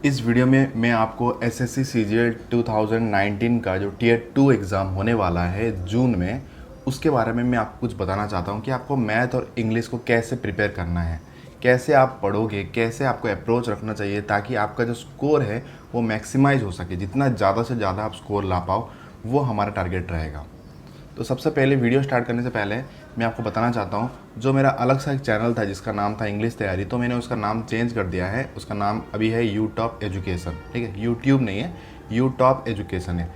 इस वीडियो में मैं आपको एसएससी सीजीएल 2019 का जो टियर 2 एग्ज़ाम होने वाला है जून में, उसके बारे में मैं आपको कुछ बताना चाहता हूँ कि आपको मैथ और इंग्लिश को कैसे प्रिपेयर करना है, कैसे आप पढ़ोगे, कैसे आपको अप्रोच रखना चाहिए ताकि आपका जो स्कोर है वो मैक्सिमाइज़ हो सके। जितना ज़्यादा से ज़्यादा आप स्कोर ला पाओ वो हमारा टारगेट रहेगा। तो सबसे पहले वीडियो स्टार्ट करने से पहले मैं आपको बताना चाहता हूँ, जो मेरा अलग सा एक चैनल था जिसका नाम था इंग्लिश तैयारी, तो मैंने उसका नाम चेंज कर दिया है। उसका नाम अभी है यूटॉप एजुकेशन। ठीक है, यूट्यूब नहीं है, यूटॉप एजुकेशन है।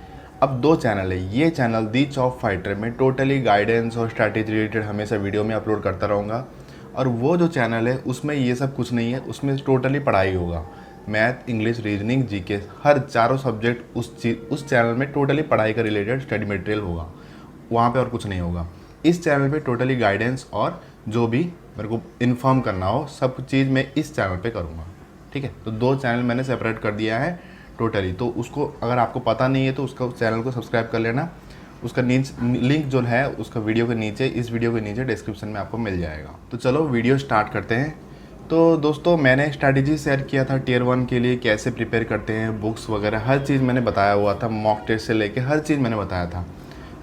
अब दो चैनल है। ये चैनल दी चॉप फाइटर में टोटली गाइडेंस और स्ट्रैटेजी रिलेटेड हमेशा वीडियो में अपलोड करता रहूँगा। और वो जो चैनल है उसमें ये सब कुछ नहीं है, उसमें टोटली पढ़ाई होगा। मैथ, इंग्लिश, रीजनिंग, जीके, हर चारों सब्जेक्ट उस चैनल में टोटली पढ़ाई का रिलेटेड स्टडी मटेरियल होगा। वहाँ पे और कुछ नहीं होगा। इस चैनल पे टोटली गाइडेंस और जो भी मेरे को इन्फॉर्म करना हो सब चीज़ मैं इस चैनल पे करूँगा। ठीक है, तो दो चैनल मैंने सेपरेट कर दिया है टोटली। तो उसको अगर आपको पता नहीं है तो उसका चैनल को सब्सक्राइब कर लेना। उसका लिंक जो है उसका वीडियो के नीचे, इस वीडियो के नीचे डिस्क्रिप्शन में आपको मिल जाएगा। तो चलो वीडियो स्टार्ट करते हैं। तो दोस्तों, मैंने स्ट्रैटेजी शेयर किया था टियर 1 के लिए कैसे प्रिपेयर करते हैं, बुक्स वगैरह हर चीज़ मैंने बताया हुआ था, मॉक टेस्ट से लेके हर चीज़ मैंने बताया था।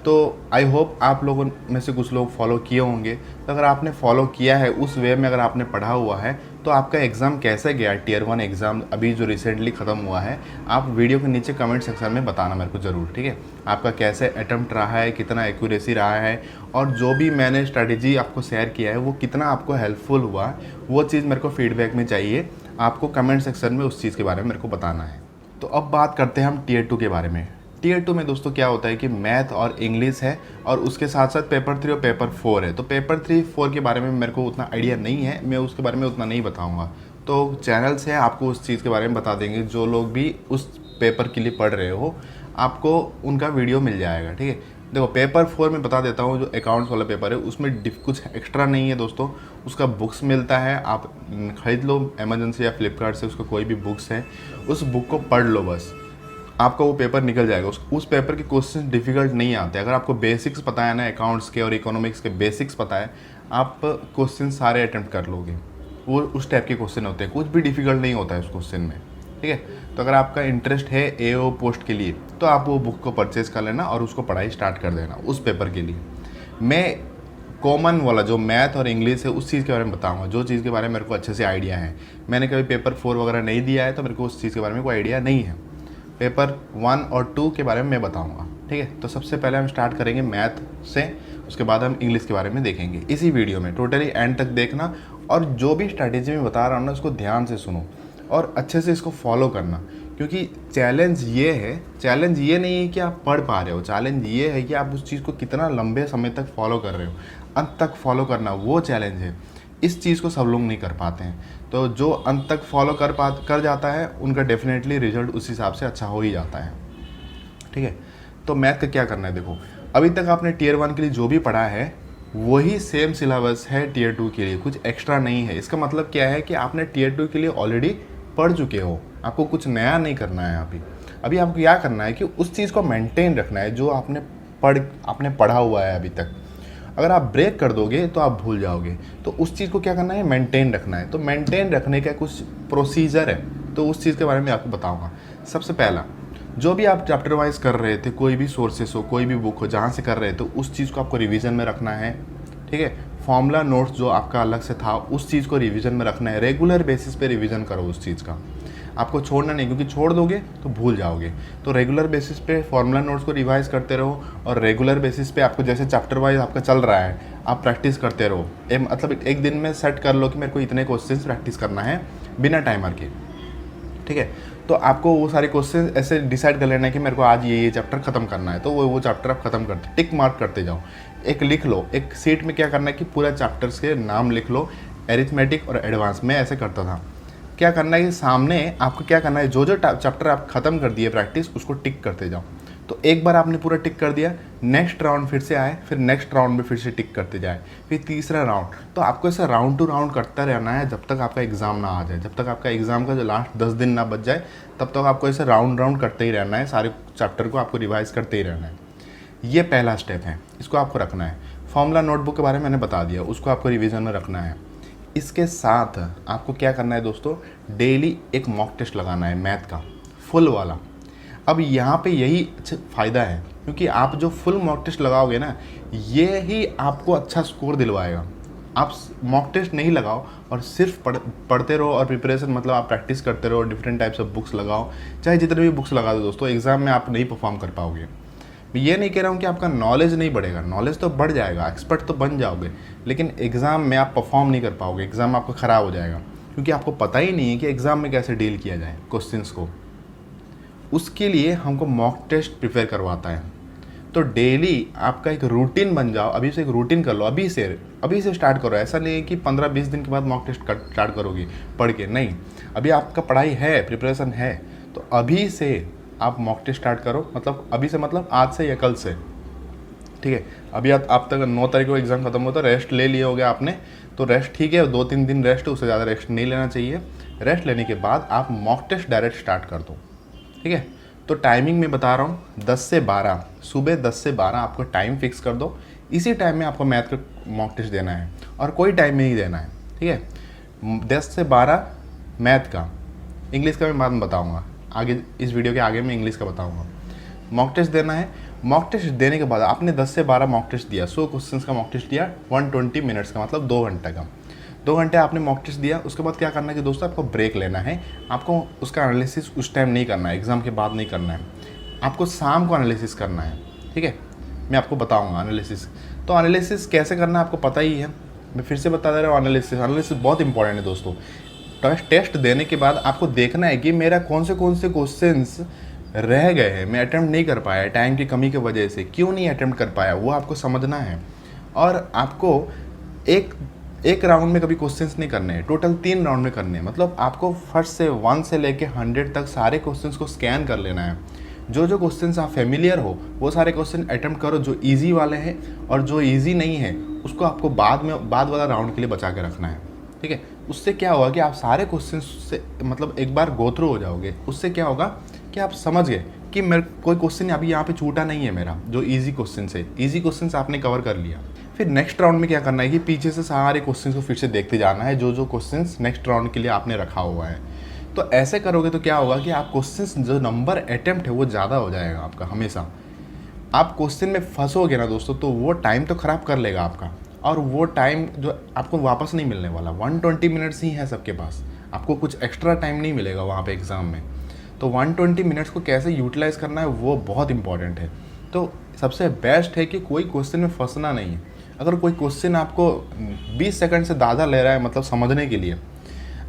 तो आई होप आप लोगों में से कुछ लोग फॉलो किए होंगे। तो अगर आपने फॉलो किया है उस वे में, अगर आपने पढ़ा हुआ है, तो आपका एग्ज़ाम कैसे गया, टियर 1 एग्ज़ाम अभी जो रिसेंटली ख़त्म हुआ है, आप वीडियो के नीचे कमेंट सेक्शन में बताना मेरे को ज़रूर। ठीक है, आपका कैसे अटैम्प्ट रहा है, कितना एक्यूरेसी रहा है, और जो भी मैंने स्ट्रैटेजी आपको शेयर किया है वो कितना आपको हेल्पफुल हुआ है, वो चीज़ मेरे को फीडबैक में चाहिए। आपको कमेंट सेक्शन में उस चीज़ के बारे में मेरे को बताना है। तो अब बात करते हैं हम टियर 2 के बारे में। टियर 2 में दोस्तों क्या होता है कि मैथ और इंग्लिश है, और उसके साथ साथ पेपर 3 और पेपर 4 है। तो पेपर 3 4 के बारे में मेरे को उतना आइडिया नहीं है, मैं उसके बारे में उतना नहीं बताऊंगा। तो चैनल्स हैं आपको उस चीज़ के बारे में बता देंगे। जो लोग भी उस पेपर के लिए पढ़ रहे हो, आपको उनका वीडियो मिल जाएगा। ठीक है, देखो पेपर 4 में बता देता हूँ, जो अकाउंट्स वाला पेपर है उसमें कुछ एक्स्ट्रा नहीं है दोस्तों। उसका बुक्स मिलता है, आप खरीद लो अमेजन से या फ्लिपकार्ट से, उसका कोई भी बुक्स है, उस बुक को पढ़ लो, बस आपका वो पेपर निकल जाएगा। उस पेपर के क्वेश्चन डिफ़िकल्ट नहीं आते। अगर आपको बेसिक्स पता है ना, अकाउंट्स के और इकोनॉमिक्स के बेसिक्स पता है, आप क्वेश्चन सारे अटेम्प्ट कर लोगे। वो उस टाइप के क्वेश्चन होते हैं, कुछ भी डिफ़िकल्ट नहीं होता है उस क्वेश्चन में। ठीक है, तो अगर आपका इंटरेस्ट है एओ पोस्ट के लिए, तो आप वो बुक को परचेज कर लेना और उसको पढ़ाई स्टार्ट कर देना उस पेपर के लिए। मैं कॉमन वाला जो मैथ और इंग्लिश है उस चीज़ के बारे में बताऊंगा, जो चीज़ के बारे में मेरे को अच्छे से आइडिया है। मैंने कभी पेपर 4 वगैरह नहीं दिया है, तो मेरे को उस चीज़ के बारे में कोई आइडिया नहीं है। पेपर 1 और 2 के बारे में मैं बताऊंगा। ठीक है, तो सबसे पहले हम स्टार्ट करेंगे मैथ से, उसके बाद हम इंग्लिश के बारे में देखेंगे इसी वीडियो में। टोटली एंड तक देखना, और जो भी स्ट्रैटेजी मैं बता रहा हूँ ना, उसको ध्यान से सुनो और अच्छे से इसको फॉलो करना। क्योंकि चैलेंज ये नहीं है कि आप पढ़ पा रहे हो, चैलेंज ये है कि आप उस चीज़ को कितना लंबे समय तक फॉलो कर रहे हो। अंत तक फॉलो करना वो चैलेंज है। इस चीज़ को सब लोग नहीं कर पाते हैं। तो जो अंत तक फॉलो कर जाता है, उनका डेफिनेटली रिजल्ट उस हिसाब से अच्छा हो ही जाता है। ठीक है, तो मैथ का क्या करना है, देखो अभी तक आपने टियर 1 के लिए जो भी पढ़ा है वही सेम सिलेबस है टियर 2 के लिए, कुछ एक्स्ट्रा नहीं है। इसका मतलब क्या है कि आपने टियर 2 के लिए ऑलरेडी पढ़ चुके हो, आपको कुछ नया नहीं करना है। अभी आपको क्या करना है कि उस चीज़ को मेंटेन रखना है जो आपने पढ़ा हुआ है अभी तक। अगर आप ब्रेक कर दोगे तो आप भूल जाओगे। तो उस चीज़ को क्या करना है, मेंटेन रखना है। तो मेंटेन रखने का कुछ प्रोसीजर है, तो उस चीज़ के बारे में आपको बताऊंगा। सबसे पहला, जो भी आप चैप्टर वाइज कर रहे थे, कोई भी सोर्सेस हो, कोई भी बुक हो, जहाँ से कर रहे थे, उस चीज़ को आपको रिवीजन में रखना है। ठीक है, फॉर्मूला नोट्स जो आपका अलग से था उस चीज़ को रिवीजन में रखना है। रेगुलर बेसिस पे रिवीजन करो उस चीज़ का, आपको छोड़ना नहीं, क्योंकि छोड़ दोगे तो भूल जाओगे। तो रेगुलर बेसिस पे फॉर्मूला नोट्स को रिवाइज करते रहो, और रेगुलर बेसिस पे आपको जैसे चैप्टर वाइज आपका चल रहा है आप प्रैक्टिस करते रहो। मतलब एक दिन में सेट कर लो कि मेरे को इतने क्वेश्चन प्रैक्टिस करना है बिना टाइमर के। ठीक है, तो आपको वो सारे क्वेश्चन ऐसे डिसाइड कर लेना है कि मेरे को आज ये चैप्टर खत्म करना है, तो वो चैप्टर आप खत्म करते टिक मार्क करते जाओ। एक लिख लो, एक सीट में क्या करना है कि पूरा चैप्टर्स के नाम लिख लो, एरिथमेटिक और एडवांस। मैं ऐसे करता था। क्या करना है कि सामने आपको क्या करना है, जो चैप्टर आप खत्म कर दिए प्रैक्टिस, उसको टिक करते जाओ। तो एक बार आपने पूरा टिक कर दिया, नेक्स्ट राउंड फिर से आए, फिर नेक्स्ट राउंड में फिर से टिक करते जाए, फिर तीसरा राउंड। तो आपको ऐसा राउंड टू राउंड करता रहना है जब तक आपका एग्ज़ाम ना आ जाए, जब तक आपका एग्ज़ाम का जो लास्ट 10 दिन ना बच जाए, तब तक आपको ऐसे राउंड करते ही रहना है। सारे चैप्टर को आपको रिवाइज करते ही रहना है। ये पहला स्टेप है, इसको आपको रखना है। फॉर्मूला नोटबुक के बारे में मैंने बता दिया, उसको आपको रिविज़न में रखना है। इसके साथ आपको क्या करना है दोस्तों, डेली एक मॉक टेस्ट लगाना है मैथ का, फुल वाला। अब यहाँ पे यही अच्छा फ़ायदा है, क्योंकि आप जो फुल मॉक टेस्ट लगाओगे ना, ये ही आपको अच्छा स्कोर दिलवाएगा। आप मॉक टेस्ट नहीं लगाओ और सिर्फ पढ़ते रहो और प्रिपरेशन मतलब आप प्रैक्टिस करते रहो, डिफरेंट टाइप्स ऑफ बुक्स लगाओ, चाहे जितने भी बुक्स लगा दो दोस्तों, एग्ज़ाम में आप नहीं परफॉर्म कर पाओगे। मैं ये नहीं कह रहा हूँ कि आपका नॉलेज नहीं बढ़ेगा, नॉलेज तो बढ़ जाएगा, एक्सपर्ट तो बन जाओगे, लेकिन एग्ज़ाम में आप परफॉर्म नहीं कर पाओगे, एग्ज़ाम आपका ख़राब हो जाएगा, क्योंकि आपको पता ही नहीं है कि एग्ज़ाम में कैसे डील किया जाए क्वेश्चंस को। उसके लिए हमको मॉक टेस्ट प्रिपेयर करवाता है। तो डेली आपका एक रूटीन बन जाओ, अभी से एक रूटीन कर लो, अभी से स्टार्ट करो। ऐसा नहीं है कि 15-20 दिन के बाद मॉक टेस्ट स्टार्ट करोगे पढ़ के, नहीं। अभी आपका पढ़ाई है, प्रिपरेशन है, तो अभी से आप मॉक टेस्ट स्टार्ट करो। मतलब अभी से मतलब आज से या कल से, ठीक है। अभी आप तक 9 तारीख को एग्ज़ाम खत्म होता, रेस्ट ले लिए होगे आपने, तो रेस्ट ठीक है, 2-3 दिन रेस्ट, उससे ज़्यादा रेस्ट नहीं लेना चाहिए। रेस्ट लेने के बाद आप मॉक टेस्ट डायरेक्ट स्टार्ट कर दो, ठीक है। तो टाइमिंग में बता रहा हूँ 10 से 12, सुबह 10 से 12 आपको टाइम फिक्स कर दो। इसी टाइम में आपको मैथ का मॉक टेस्ट देना है और कोई टाइम में ही देना है, ठीक है। 10 से 12 मैथ का, इंग्लिश का मैं बाद में बताऊँगा, आगे इस वीडियो के आगे मैं इंग्लिश का बताऊँगा। मॉक टेस्ट देना है। मॉक टेस्ट देने के बाद आपने 10 से 12 मॉक टेस्ट दिया, 100 क्वेश्चंस का मॉक टेस्ट दिया, 120 मिनट्स का मतलब 2 घंटे का, 2 घंटे आपने मॉक टेस्ट दिया। उसके बाद क्या करना है कि दोस्तों आपको ब्रेक लेना है। आपको उसका एनालिसिस उस टाइम नहीं करना है, एग्ज़ाम के बाद नहीं करना है, आपको शाम को एनालिसिस करना है, ठीक है। मैं आपको बताऊंगा एनालिसिस। तो एनालिसिस कैसे करना है आपको पता ही है, मैं फिर से बता दे रहा हूँ। एनालिसिस बहुत इंपॉर्टेंट है दोस्तों। टेस्ट देने के बाद आपको देखना है कि मेरा कौन से क्वेश्चंस रह गए हैं, मैं अटेम्प्ट नहीं कर पाया, टाइम की कमी की वजह से क्यों नहीं अटेम्प्ट कर पाया, वो आपको समझना है। और आपको एक राउंड में कभी क्वेश्चंस नहीं करने हैं, टोटल 3 राउंड में करने हैं। मतलब आपको फर्स्ट से 1 से लेके 100 तक सारे क्वेश्चंस को स्कैन कर लेना है। जो क्वेश्चंस आप फेमिलियर हो वो सारे क्वेश्चन अटेम्प्ट करो, जो इजी वाले हैं, और जो इजी नहीं है उसको आपको बाद वाला राउंड के लिए बचा के रखना है, ठीक है। उससे क्या होगा कि आप सारे क्वेश्चन से मतलब एक बार गो थ्रू हो जाओगे। उससे क्या होगा कि आप समझ गए कि मेरे कोई क्वेश्चन अभी यहाँ पे छूटा नहीं है मेरा, जो इजी क्वेश्चन है, इजी क्वेश्चन आपने कवर कर लिया। फिर नेक्स्ट राउंड में क्या करना है कि पीछे से सारे क्वेश्चन को फिर से देखते जाना है, जो क्वेश्चन नेक्स्ट राउंड के लिए आपने रखा हुआ है। तो ऐसे करोगे तो क्या होगा कि आप क्वेश्चन जो नंबर अटेम्प्ट है वो ज़्यादा हो जाएगा आपका। हमेशा आप क्वेश्चन में फंसोगे ना दोस्तों, तो वो टाइम तो ख़राब कर लेगा आपका, और वो टाइम जो आपको वापस नहीं मिलने वाला। 120 मिनट्स ही है सबके पास, आपको कुछ एक्स्ट्रा टाइम नहीं मिलेगा वहाँ पे एग्ज़ाम में। तो 120 मिनट्स को कैसे यूटिलाइज़ करना है वो बहुत इंपॉर्टेंट है। तो सबसे बेस्ट है कि कोई क्वेश्चन में फंसना नहीं है। अगर कोई क्वेश्चन आपको 20 सेकंड से ज़्यादा ले रहा है मतलब समझने के लिए,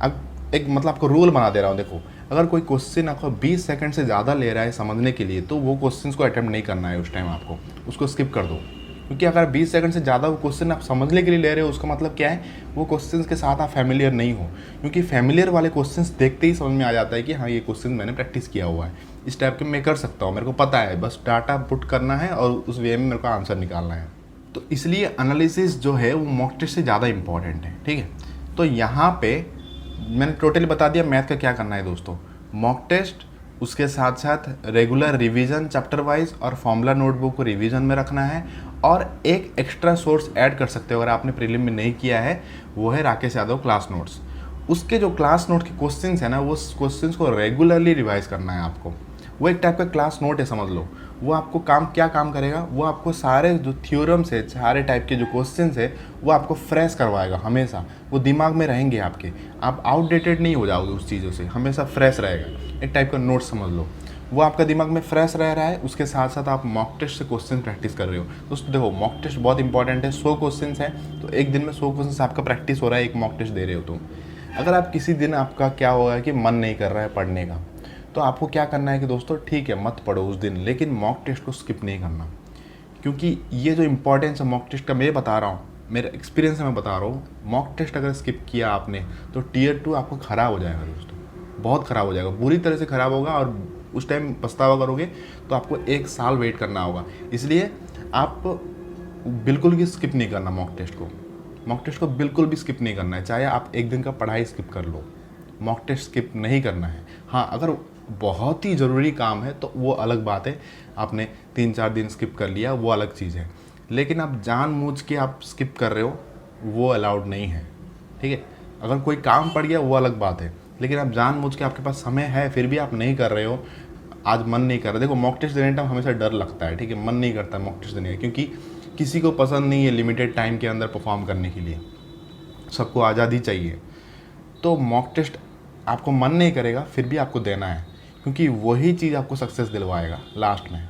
अब एक मतलब आपको रूल बना दे रहा हूँ, देखो अगर कोई क्वेश्चन आपको 20 सेकंड से ज़्यादा ले रहा है समझने के लिए, तो वो क्वेश्चन को अटेम्प्ट नहीं करना है उस टाइम, आपको उसको स्किप कर दो। क्योंकि अगर 20 सेकंड से ज़्यादा वो क्वेश्चन आप समझने के लिए ले रहे हो, उसका मतलब क्या है, वो क्वेश्चंस के साथ आप फैमिलियर नहीं हो। क्योंकि फैमिलियर वाले क्वेश्चंस देखते ही समझ में आ जाता है कि हाँ ये क्वेश्चन मैंने प्रैक्टिस किया हुआ है, इस टाइप के मैं कर सकता हूँ, मेरे को पता है, बस डाटा पुट करना है और उस वे में मेरे को आंसर निकालना है। तो इसलिए एनालिसिस जो है वो मॉक टेस्ट से ज़्यादा इंपॉर्टेंट है, ठीक है। तो यहाँ पे मैंने टोटली बता दिया मैथ का क्या करना है दोस्तों। मॉक टेस्ट, उसके साथ साथ रेगुलर रिवीजन चैप्टर वाइज, और फॉर्मूला नोटबुक को रिवीजन में रखना है। और एक एक्स्ट्रा सोर्स ऐड कर सकते हो अगर आपने प्रीलिम में नहीं किया है, वो है राकेश यादव क्लास नोट्स। उसके जो क्लास नोट के क्वेश्चंस है ना, वो क्वेश्चंस को रेगुलरली रिवाइज करना है आपको। वो एक टाइप का क्लास नोट है, समझ लो। वो आपको क्या काम करेगा, वो आपको सारे जो थ्योरम्स है, सारे टाइप के जो क्वेश्चंस है, वो आपको फ्रेश करवाएगा हमेशा। वो दिमाग में रहेंगे आपके, आप आउटडेटेड नहीं हो जाओगे उस चीज़ों से, हमेशा फ्रेश रहेगा। एक टाइप का नोट समझ लो, वो आपका दिमाग में फ्रेश रह रहा है। उसके साथ साथ आप मॉक टेस्ट से क्वेश्चन प्रैक्टिस कर रहे हो। दोस्तों देखो मॉक टेस्ट बहुत इंपॉर्टेंट है। 100 क्वेश्चन है, तो एक दिन में 100 क्वेश्चन आपका प्रैक्टिस हो रहा है, एक मॉक टेस्ट दे रहे हो तुम। अगर आप किसी दिन आपका क्या होगा कि मन नहीं कर रहा है पढ़ने का, तो आपको क्या करना है कि दोस्तों ठीक है मत पढ़ो उस दिन, लेकिन मॉक टेस्ट को स्किप नहीं करना। क्योंकि ये जो इंपॉर्टेंस है मॉक टेस्ट का मैं बता रहा हूँ, मेरा एक्सपीरियंस से मैं बता रहा हूँ। मॉक टेस्ट अगर स्किप किया आपने तो टियर 2 आपको ख़राब हो जाएगा दोस्तों, बहुत ख़राब हो जाएगा, बुरी तरह से ख़राब होगा। और उस टाइम पछतावा करोगे तो आपको 1 साल वेट करना होगा। इसलिए आप बिल्कुल भी स्किप नहीं करना मॉक टेस्ट को। मॉक टेस्ट को बिल्कुल भी स्किप नहीं करना है, चाहे आप एक दिन का पढ़ाई स्किप कर लो, मॉक टेस्ट स्किप नहीं करना है। हाँ, अगर बहुत ही ज़रूरी काम है तो वो अलग बात है, आपने 3-4 दिन स्किप कर लिया, वो अलग चीज़ है। लेकिन आप जानबूझ के आप स्किप कर रहे हो, वो अलाउड नहीं है, ठीक है। अगर कोई काम पड़ गया वो अलग बात है, लेकिन आप जानबूझ के आपके पास समय है फिर भी आप नहीं कर रहे हो, आज मन नहीं कर रहा। देखो मॉक टेस्ट देने टाइम हमेशा डर लगता है, ठीक है, मन नहीं करता मॉक टेस्ट देने का, क्योंकि किसी को पसंद नहीं है लिमिटेड टाइम के अंदर परफॉर्म करने के लिए, सबको आज़ादी चाहिए। तो मॉक टेस्ट आपको मन नहीं करेगा फिर भी आपको देना है, क्योंकि वही चीज़ आपको सक्सेस दिलवाएगा लास्ट में।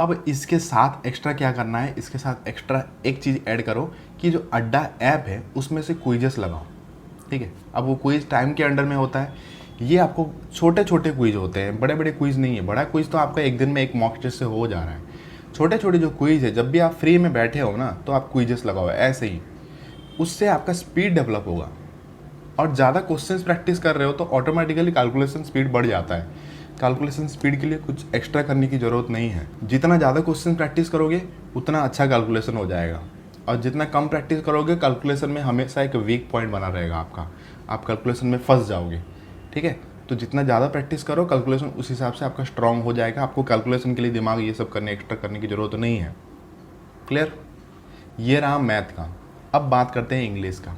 अब इसके साथ एक्स्ट्रा क्या करना है, इसके साथ एक्स्ट्रा एक चीज़ ऐड करो कि जो अड्डा ऐप है उसमें से क्विजेस लगाओ, ठीक है। अब वो क्विज टाइम के अंडर में होता है, ये आपको छोटे छोटे क्विज होते हैं, बड़े बड़े क्विज नहीं है। बड़ा क्विज तो आपका एक दिन में एक मॉक टेस्ट से हो जा रहा है। छोटे छोटे जो क्विज है, जब भी आप फ्री में बैठे हो ना तो आप क्विजेस लगाओ ऐसे ही, उससे आपका स्पीड डेवलप होगा। और ज़्यादा क्वेश्चंस प्रैक्टिस कर रहे हो तो ऑटोमेटिकली कैलकुलेशन स्पीड बढ़ जाता है। कैलकुलेशन स्पीड के लिए कुछ एक्स्ट्रा करने की ज़रूरत नहीं है। जितना ज़्यादा क्वेश्चन प्रैक्टिस करोगे उतना अच्छा कैलकुलेशन हो जाएगा, और जितना कम प्रैक्टिस करोगे कैलकुलेशन में हमेशा एक वीक पॉइंट बना रहेगा आपका, आप कैलकुलेशन में फंस जाओगे, ठीक है। तो जितना ज़्यादा प्रैक्टिस करो कैलकुलेशन उस हिसाब से आपका स्ट्रांग हो जाएगा। आपको कैलकुलेशन के लिए दिमाग ये सब करने एक्स्ट्रा करने की ज़रूरत नहीं है। क्लियर? ये रहा मैथ का। अब बात करते हैं इंग्लिश का।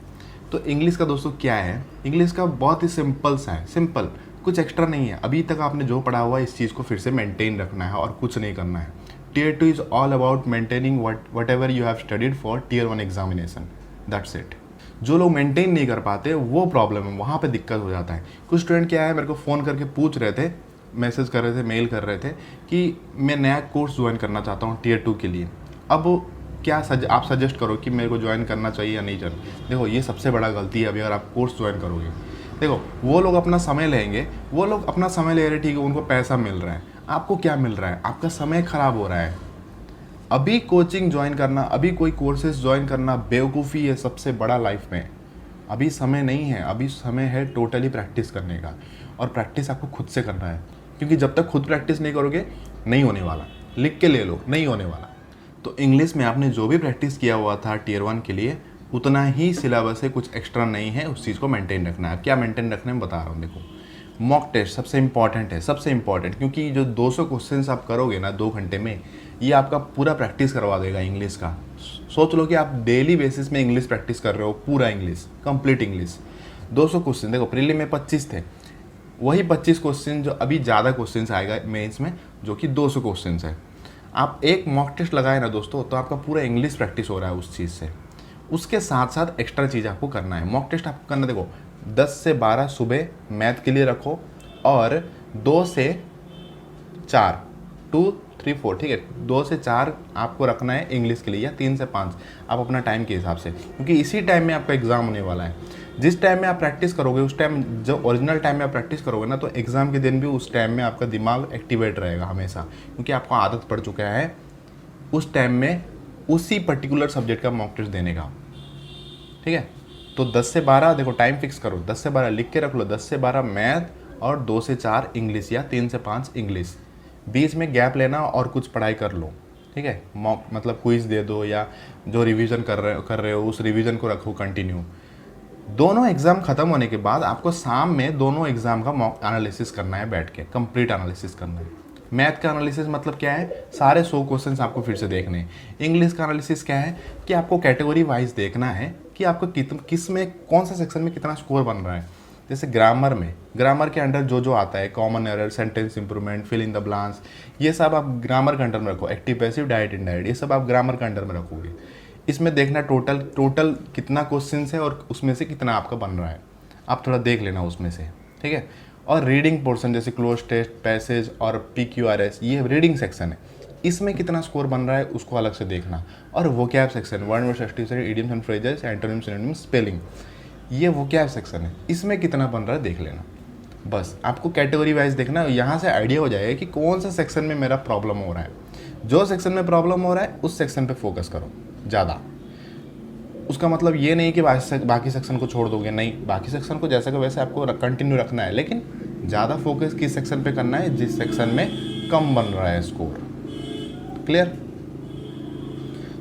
तो इंग्लिश का दोस्तों क्या है, इंग्लिश का बहुत ही सिंपल सा है, सिंपल, कुछ एक्स्ट्रा नहीं है। अभी तक आपने जो पढ़ा हुआ है इस चीज़ को फिर से मेंटेन रखना है और कुछ नहीं करना है। Tier 2 is all about maintaining what ever you have studied for Tier 1 examination, that's it. जो लोग मेंटेन नहीं कर पाते वो प्रॉब्लम है, वहाँ पे दिक्कत हो जाता है। कुछ स्टूडेंट क्या है, मेरे को फ़ोन करके पूछ रहे थे, मैसेज कर रहे थे, मेल कर रहे थे कि मैं नया कोर्स ज्वाइन करना चाहता हूँ Tier 2 के लिए। अब क्या आप सजेस्ट करो कि मेरे को ज्वाइन करना चाहिए या नहीं चाहिए। देखो ये सबसे बड़ा गलती है अभी अगर आप कोर्स ज्वाइन करोगे। देखो वो लोग अपना समय लेंगे, वो लोग अपना समय ले रहे, ठीक है, उनको पैसा मिल रहा है, आपको क्या मिल रहा है, आपका समय खराब हो रहा है। अभी कोचिंग ज्वाइन करना, अभी कोई कोर्सेज ज्वाइन करना बेवकूफ़ी है सबसे बड़ा लाइफ में। अभी समय नहीं है, अभी समय है टोटली प्रैक्टिस करने का, और प्रैक्टिस आपको खुद से करना है, क्योंकि जब तक खुद प्रैक्टिस नहीं करोगे नहीं होने वाला। लिख के ले लो, नहीं होने वाला। तो इंग्लिश में आपने जो भी प्रैक्टिस किया हुआ था Tier 1 के लिए उतना ही सिलेबस है, कुछ एक्स्ट्रा नहीं है, उस चीज़ को मेंटेन रखना है। क्या मेंटेन रखने में बता रहा हूँ। देखो मॉक टेस्ट सबसे इंपॉर्टेंट है, सबसे इंपॉर्टेंट, क्योंकि जो 200 क्वेश्चंस आप करोगे ना 2 घंटे में, ये आपका पूरा प्रैक्टिस करवा देगा इंग्लिश का। सोच लो कि आप डेली बेसिस में इंग्लिश प्रैक्टिस कर रहे हो, पूरा इंग्लिश, कंप्लीट इंग्लिश। 200 क्वेश्चन, देखो प्रीलिम में 25 थे, वही 25 क्वेश्चन जो अभी ज़्यादा क्वेश्चन आएगा मेंस में, जो कि 200 क्वेश्चन है। आप एक मॉक टेस्ट लगाए ना दोस्तों तो आपका पूरा इंग्लिश प्रैक्टिस हो रहा है उस चीज़ से। उसके साथ साथ एक्स्ट्रा चीज़ आपको करना है। मॉक टेस्ट आपको करना, देखो 10 से 12 सुबह मैथ के लिए रखो, और 2 से 4, 2, 3, 4, ठीक है, 2 से 4 आपको रखना है इंग्लिश के लिए, या 3 से 5 आप अपना टाइम के हिसाब से, क्योंकि इसी टाइम में आपका एग्ज़ाम होने वाला है। जिस टाइम में आप प्रैक्टिस करोगे उस टाइम, जो ओरिजिनल टाइम में आप प्रैक्टिस करोगे ना, तो एग्ज़ाम के दिन भी उस टाइम में आपका दिमाग एक्टिवेट रहेगा हमेशा, क्योंकि आपको आदत पड़ चुका है उस टाइम में उसी पर्टिकुलर सब्जेक्ट का मॉक टेस्ट देने का, ठीक है। तो 10 से 12 देखो टाइम फिक्स करो, 10 से 12 लिख के रख लो, 10 से 12 मैथ और 2 से 4 इंग्लिश या 3 से 5 इंग्लिश। बीच में गैप लेना और कुछ पढ़ाई कर लो, ठीक है। मॉक मतलब क्विज दे दो, या जो रिवीजन कर रहे हो उस रिवीजन को रखो कंटिन्यू। दोनों एग्ज़ाम ख़त्म होने के बाद आपको शाम में दोनों एग्ज़ाम का मॉक एनालिसिस करना है, बैठ के कंप्लीट एनालिसिस करना है। मैथ का एनालिसिस मतलब क्या है, सारे 100 क्वेश्चंस आपको फिर से देखने हैं। इंग्लिश का एनालिसिस क्या है कि आपको कैटेगरी वाइज देखना है कि आपको किस में, कौन सा सेक्शन में कितना स्कोर बन रहा है। जैसे ग्रामर में, ग्रामर के अंडर जो आता है, common error, sentence improvement, fill in the blanks, ये सब आप ग्रामर के अंडर में रखो। एक्टिव, पैसिव, डायरेक्ट, इनडायरेक्ट, ये सब आप ग्रामर के अंडर में रखोगे। इसमें देखना टोटल कितना क्वेश्चन है और उसमें से कितना आपका बन रहा है, आप थोड़ा देख लेना उसमें से, ठीक है। और रीडिंग पोर्शन जैसे क्लोज टेस्ट, पैसेज और PQRS, ये रीडिंग सेक्शन है, इसमें कितना स्कोर बन रहा है उसको अलग से देखना। और vocab section, word word substitution, idioms and phrases, antonyms, synonyms, spelling, ये वोकैब सेक्शन है, इसमें कितना बन रहा है देख लेना। बस आपको कैटेगरी वाइज देखना है, यहाँ से आइडिया हो जाएगा कि कौन सा सेक्शन में मेरा प्रॉब्लम हो रहा है। जो सेक्शन में प्रॉब्लम हो रहा है उस सेक्शन पे फोकस करो ज़्यादा। उसका मतलब ये नहीं कि बाकी सेक्शन को छोड़ दोगे, नहीं, बाकी सेक्शन को जैसा कि वैसे आपको कंटिन्यू रखना है, लेकिन ज़्यादा फोकस किस सेक्शन पे करना है, जिस सेक्शन में कम बन रहा है स्कोर। क्लियर?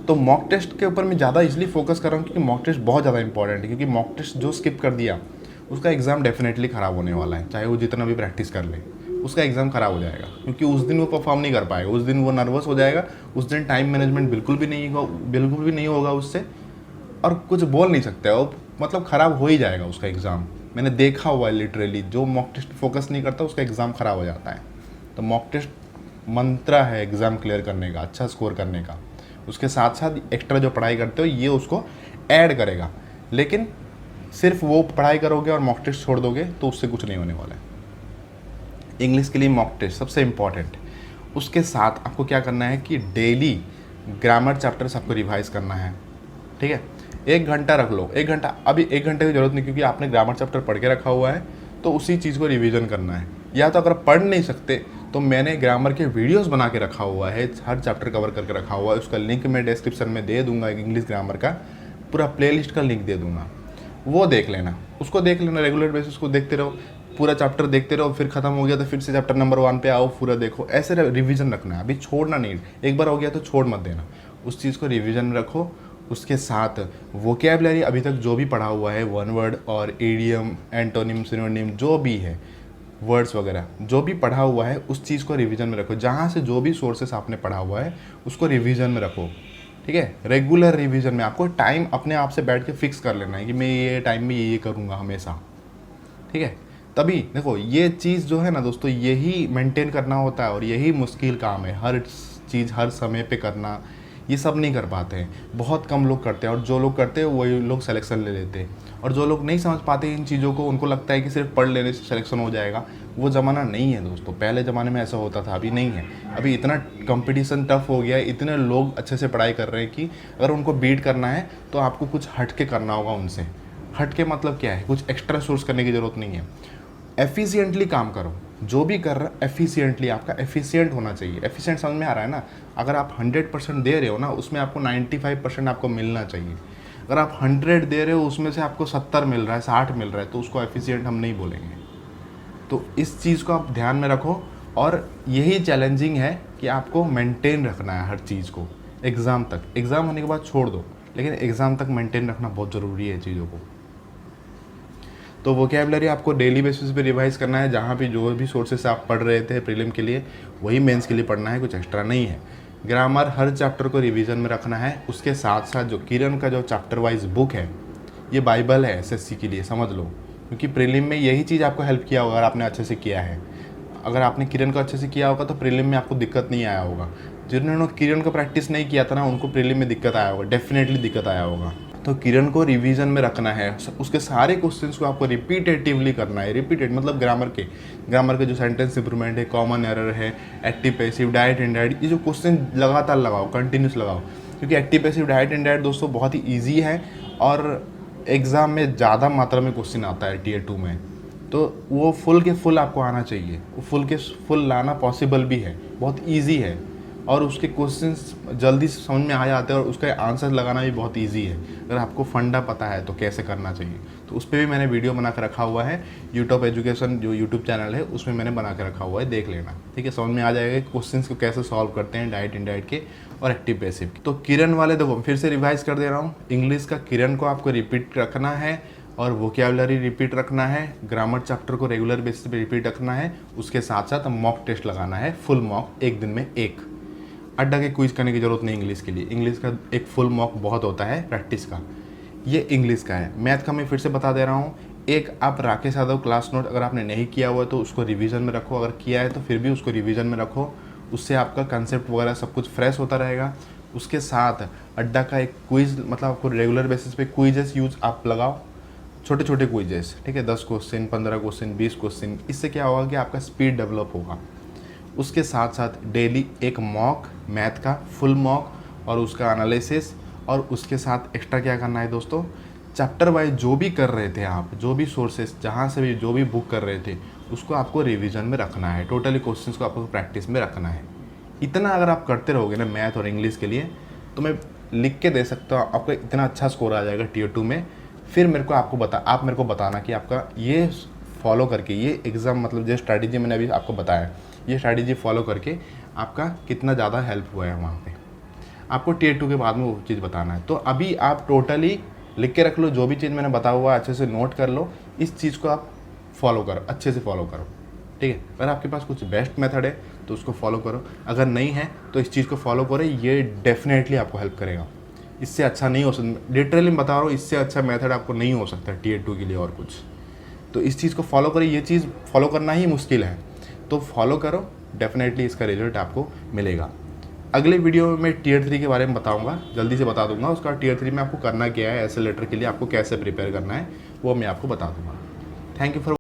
तो मॉक टेस्ट के ऊपर मैं ज़्यादा इसलिए फोकस कर रहा हूँ क्योंकि मॉक टेस्ट बहुत ज़्यादा इंपॉर्टेंट है, क्योंकि मॉक टेस्ट जो स्किप कर दिया उसका एग्ज़ाम डेफिनेटली ख़राब होने वाला है, चाहे वो जितना भी प्रैक्टिस कर ले, उसका एग्ज़ाम ख़राब हो जाएगा, क्योंकि उस दिन वो परफॉर्म नहीं कर पाएगा, उस दिन वो नर्वस हो जाएगा, उस दिन टाइम मैनेजमेंट बिल्कुल भी नहीं होगा उससे, और कुछ बोल नहीं सकते हो, मतलब ख़राब हो ही जाएगा उसका एग्ज़ाम। मैंने देखा हुआ है लिटरली, जो मॉक टेस्ट फोकस नहीं करता उसका एग्ज़ाम ख़राब हो जाता है। तो मॉक टेस्ट मंत्र है एग्ज़ाम क्लियर करने का, अच्छा स्कोर करने का। उसके साथ साथ एक्स्ट्रा जो पढ़ाई करते हो ये उसको ऐड करेगा। लेकिन सिर्फ वो पढ़ाई करोगे और मॉक टेस्ट छोड़ दोगे तो उससे कुछ नहीं होने वाला है। इंग्लिश के लिए मॉक टेस्ट सबसे इम्पॉर्टेंट। उसके साथ आपको क्या करना है कि डेली ग्रामर चैप्टर्स आपको रिवाइज करना है, ठीक है। 1 घंटा रख लो, 1 घंटा। अभी 1 घंटे की ज़रूरत नहीं, क्योंकि आपने ग्रामर चैप्टर पढ़ के रखा हुआ है, तो उसी चीज़ को रिवीजन करना है। या तो अगर पढ़ नहीं सकते तो मैंने ग्रामर के वीडियोस बना के रखा हुआ है, हर चैप्टर कवर करके रखा हुआ है। उसका लिंक मैं डिस्क्रिप्शन में दे दूंगा, इंग्लिश ग्रामर का पूरा प्लेलिस्ट का लिंक दे दूंगा, वो देख लेना। उसको देख लेना, रेगुलर बेसिस को देखते रहो, पूरा चैप्टर देखते रहो। फिर खत्म हो गया तो फिर से चैप्टर नंबर 1 पे आओ, पूरा देखो। ऐसे रिवीजन रखना है, अभी छोड़ना नहीं। एक बार हो गया तो छोड़ मत देना, उस चीज़ को रिवीजन में रखो। उसके साथ वोकैबुलरी अभी तक जो भी पढ़ा हुआ है, वन वर्ड और इडियम, एंटोनिम, सिनोनिम, जो भी है, वर्ड्स वगैरह जो भी पढ़ा हुआ है, उस चीज़ को रिवीजन में रखो। जहाँ से जो भी सोर्सेस आपने पढ़ा हुआ है उसको रिवीजन में रखो, ठीक है। रेगुलर रिवीजन में आपको टाइम अपने आप से बैठ के फिक्स कर लेना है कि मैं ये टाइम में ये करूँगा हमेशा, ठीक है। तभी देखो ये चीज़ जो है ना दोस्तों, यही मेंटेन करना होता है और यही मुश्किल काम है। हर चीज़ हर समय पे करना, ये सब नहीं कर पाते हैं, बहुत कम लोग करते हैं। और जो लोग करते हैं वही लोग सिलेक्शन ले लेते हैं। और जो लोग नहीं समझ पाते इन चीज़ों को, उनको लगता है कि सिर्फ पढ़ लेने से सिलेक्शन हो जाएगा। वो ज़माना नहीं है दोस्तों, पहले ज़माने में ऐसा होता था, अभी नहीं है। अभी इतना कंपटीशन टफ हो गया है, इतने लोग अच्छे से पढ़ाई कर रहे हैं कि अगर उनको बीट करना है तो आपको कुछ हट के करना होगा उनसे। हट के मतलब क्या है, कुछ एक्स्ट्रा सोर्स करने की ज़रूरत नहीं है। एफिशिएंटली काम करो, जो भी कर रहा है एफिशिएंटली, आपका एफिशिएंट होना चाहिए। एफिशिएंट समझ में आ रहा है ना? अगर आप 100% दे रहे हो ना, उसमें आपको 95% आपको मिलना चाहिए। अगर आप 100 दे रहे हो, उसमें से आपको 70 मिल रहा है, 60 मिल रहा है, तो उसको एफिशिएंट हम नहीं बोलेंगे। तो इस चीज़ को आप ध्यान में रखो। और यही चैलेंजिंग है कि आपको मेंटेन रखना है हर चीज़ को एग्ज़ाम तक। एग्ज़ाम होने के बाद छोड़ दो, लेकिन एग्ज़ाम तक मेंटेन रखना बहुत ज़रूरी है चीज़ों को। तो वोकैबुलरी आपको डेली बेसिस पे रिवाइज करना है। जहाँ भी जो भी सोर्सेस आप पढ़ रहे थे प्रीलिम के लिए, वही मेंस के लिए पढ़ना है, कुछ एक्स्ट्रा नहीं है। ग्रामर हर चैप्टर को रिवीजन में रखना है। उसके साथ साथ जो किरण का जो चैप्टर वाइज बुक है, ये बाइबल है एसएससी के लिए, समझ लो। क्योंकि प्रीलिम में यही चीज़ आपको हेल्प किया होगा अगर आपने अच्छे से किया है। अगर आपने किरण को अच्छे से किया होगा तो प्रीलिम में आपको दिक्कत नहीं आया होगा। जिन्होंने किरण को प्रैक्टिस नहीं किया था ना, उनको प्रीलिम में दिक्कत आया होगा, डेफिनेटली दिक्कत आया होगा। तो किरण को रिवीजन में रखना है। उसके सारे क्वेश्चंस को आपको रिपीटेटिवली करना है। रिपीटेड मतलब ग्रामर के जो सेंटेंस इंप्रूवमेंट है, कॉमन एरर है, एक्टिव पैसिव, डायरेक्ट इनडायरेक्ट, ये जो क्वेश्चन लगातार लगाओ, कंटिन्यूस लगाओ। क्योंकि एक्टिव पैसिव, डायरेक्ट इनडायरेक्ट दोस्तों बहुत ही ईजी है और एग्ज़ाम में ज़्यादा मात्रा में क्वेश्चन आता है टीयर 2 में। तो वो फुल के फुल आपको आना चाहिए। वो फुल के फुल लाना पॉसिबल भी है, बहुत ईजी है। और उसके क्वेश्चंस जल्दी समझ में आ जाते हैं और उसका आंसर लगाना भी बहुत इजी है। अगर आपको फंडा पता है तो कैसे करना चाहिए, तो उस पर भी मैंने वीडियो बना कर रखा हुआ है। यूट्यूब एजुकेशन जो यूट्यूब चैनल है उसमें मैंने बना कर रखा हुआ है, देख लेना, ठीक है। समझ में आ जाएगा कि क्वेश्चंस को कैसे सॉल्व करते हैं, डायरेक्ट इनडायरेक्ट के और एक्टिव पैसिव के। तो किरण वाले देखो, फिर से रिवाइज कर दे रहा हूँ। इंग्लिश का किरण को आपको रिपीट रखना है और वोकैबुलरी रिपीट रखना है। ग्रामर चैप्टर को रेगुलर बेसिस पे रिपीट रखना है। उसके साथ साथ मॉक टेस्ट लगाना है, फुल मॉक, एक दिन में एक। अड्डा के क्विज करने की ज़रूरत नहीं इंग्लिश के लिए। इंग्लिश का एक फुल मॉक बहुत होता है प्रैक्टिस का। ये इंग्लिश का है। मैथ का मैं फिर से बता दे रहा हूँ। एक आप राकेश यादव क्लास नोट अगर आपने नहीं किया हुआ है तो उसको रिवीजन में रखो, अगर किया है तो फिर भी उसको रिवीजन में रखो। उससे आपका कंसेप्ट वगैरह सब कुछ फ्रेश होता रहेगा। उसके साथ अड्डा का एक क्विज, मतलब आपको रेगुलर बेसिस पे क्विजेस यूज आप लगाओ, छोटे छोटे क्विजेस, ठीक है। 10 क्वेश्चन, 15 क्वेश्चन, 20 क्वेश्चन। इससे क्या होगा कि आपका स्पीड डेवलप होगा। उसके साथ साथ डेली एक मॉक, मैथ का फुल मॉक और उसका एनालिसिस। और उसके साथ एक्स्ट्रा क्या करना है दोस्तों, चैप्टर वाइज जो भी कर रहे थे आप, जो भी सोर्सेस जहाँ से भी जो भी बुक कर रहे थे, उसको आपको रिवीजन में रखना है। टोटली क्वेश्चंस को आपको प्रैक्टिस में रखना है। इतना अगर आप करते रहोगे ना मैथ और इंग्लिश के लिए, तो मैं लिख के दे सकता हूँ आपका इतना अच्छा स्कोर आ जाएगा टीयर 2 में। फिर आप मेरे को बताना कि आपका ये फॉलो करके, ये एग्ज़ाम मतलब जो स्ट्रैटेजी मैंने अभी आपको बताया, ये स्ट्रैटेजी फॉलो करके आपका कितना ज़्यादा हेल्प हुआ है वहाँ पे। आपको टीयर 2 के बाद में वो चीज़ बताना है। तो अभी आप टोटली लिख के रख लो, जो भी चीज़ मैंने बताया हुआ अच्छे से नोट कर लो। इस चीज़ को आप फॉलो करो, अच्छे से फॉलो करो, ठीक है। अगर आपके पास कुछ बेस्ट मेथड है तो उसको फॉलो करो, अगर नहीं है तो इस चीज़ को फॉलो करो। ये डेफिनेटली आपको हेल्प करेगा। इससे अच्छा नहीं हो सकता, लिटरली मैं बता रहा हूँ, इससे अच्छा मेथड आपको नहीं हो सकता टीयर 2 के लिए और कुछ। तो इस चीज़ को फॉलो करिए, ये चीज़ फॉलो करना ही मुश्किल है, तो फॉलो करो, डेफिनेटली इसका रिजल्ट आपको मिलेगा। अगले वीडियो में मैं टीयर 3 के बारे में बताऊंगा, जल्दी से बता दूंगा उसका टीयर 3 में आपको करना क्या है, ऐसे लेटर के लिए आपको कैसे प्रिपेयर करना है वो मैं आपको बता दूंगा। Thank you for